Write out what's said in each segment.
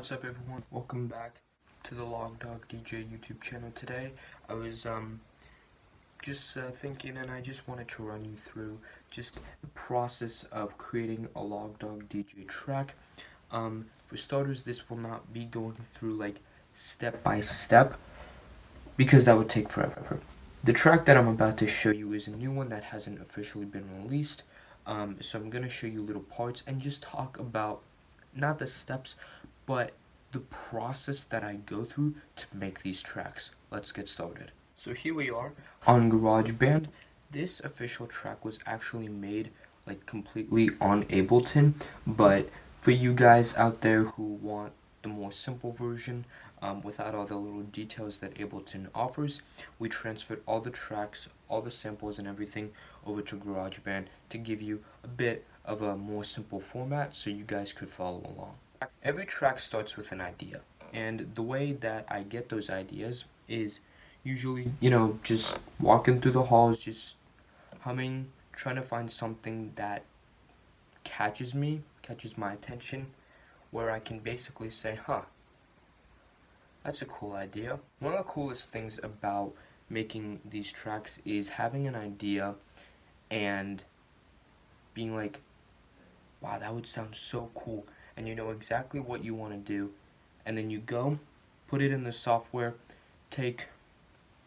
What's up everyone? Welcome back to the Log Dog DJ YouTube channel. Today I was just thinking, and I just wanted to run you through just the process of creating a Log Dog DJ track. For starters, this will not be going through like step by step because that would take forever. The track that I'm about to show you is a new one that hasn't officially been released. So I'm gonna show you little parts and just talk about not the steps, but the process that I go through to make these tracks. Let's get started. So here we are on GarageBand. This official track was actually made like completely on Ableton, but for you guys out there who want the more simple version, without all the little details that Ableton offers, we transferred all the tracks, all the samples and everything over to GarageBand to give you a bit of a more simple format so you guys could follow along. Every track starts with an idea, and the way that I get those ideas is usually, just walking through the halls, just humming, trying to find something that catches my attention, where I can basically say, that's a cool idea. One of the coolest things about making these tracks is having an idea and being like, wow, that would sound so cool, and you know exactly what you want to do, and then you go, put it in the software,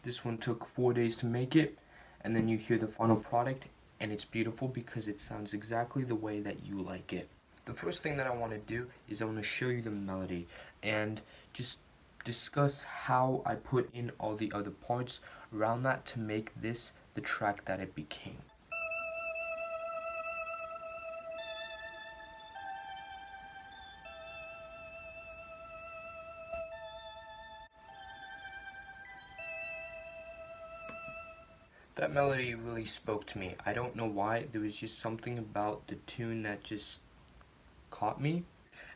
this one took 4 days to make it, and then you hear the final product, and it's beautiful because it sounds exactly the way that you like it. The first thing that I want to do is I want to show you the melody, and just discuss how I put in all the other parts around that to make this the track that it became. That melody really spoke to me. I don't know why, there was just something about the tune that just caught me.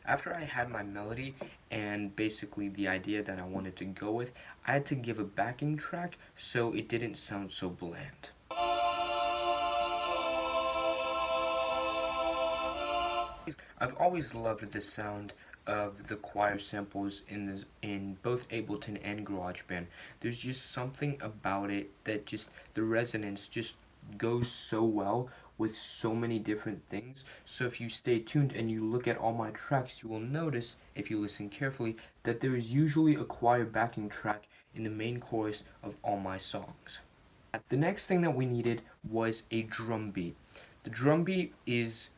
After I had my melody and basically the idea that I wanted to go with, I had to give a backing track so it didn't sound so bland. I've always loved the sound of the choir samples in both Ableton and GarageBand. There's just something about it that just, the resonance just goes so well with so many different things. So if you stay tuned and you look at all my tracks, you will notice, if you listen carefully, that there is usually a choir backing track in the main chorus of all my songs. The next thing that we needed was a drum beat. The drum beat is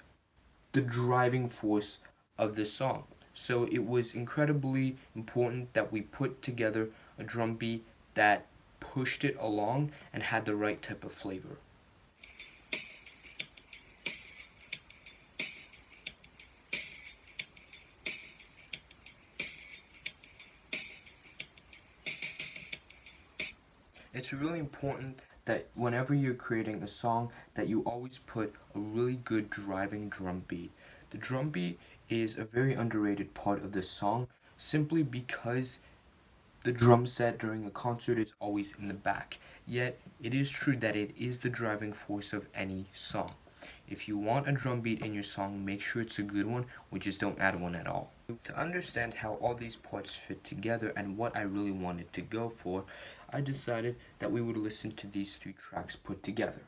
the driving force of this song. So it was incredibly important that we put together a drum beat that pushed it along and had the right type of flavor. It's really important that whenever you're creating a song that you always put a really good driving drum beat. The drum beat is a very underrated part of this song simply because the drum set during a concert is always in the back. Yet it is true that it is the driving force of any song. If you want a drum beat in your song, make sure it's a good one, or just don't add one at all. To understand how all these parts fit together and what I really wanted to go for, I decided that we would listen to these 3 tracks put together.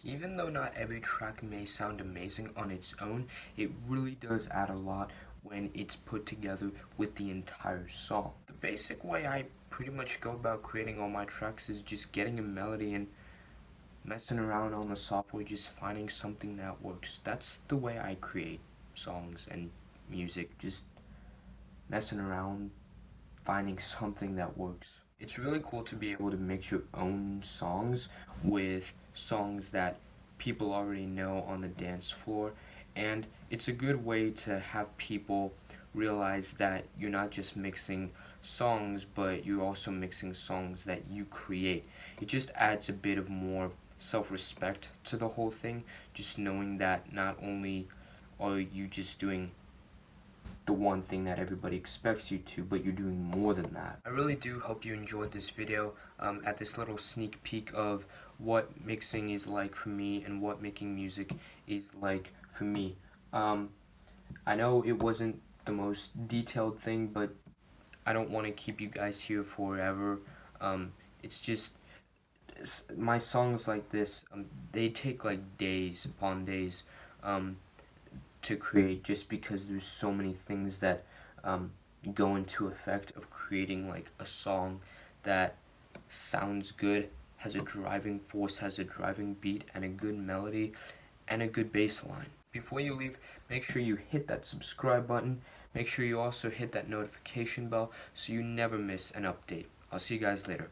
Even though not every track may sound amazing on its own, it really does add a lot when it's put together with the entire song. The basic way I pretty much go about creating all my tracks is just getting a melody and messing around on the software, just finding something that works. That's the way I create songs and music, just messing around, finding something that works. It's really cool to be able to mix your own songs with songs that people already know on the dance floor, and it's a good way to have people realize that you're not just mixing songs, but you're also mixing songs that you create. It just adds a bit of more self-respect to the whole thing, just knowing that not only are you just doing the one thing that everybody expects you to, but you're doing more than that. I really do hope you enjoyed this video, at this little sneak peek of what mixing is like for me and what making music is like for me. I know it wasn't the most detailed thing, but I don't want to keep you guys here forever. It's just my songs like this, they take like days upon days to create, just because there's so many things that go into effect of creating like a song that sounds good, has a driving force, has a driving beat, and a good melody, and a good bass line. Before you leave, make sure you hit that subscribe button. Make sure you also hit that notification bell so you never miss an update. I'll see you guys later.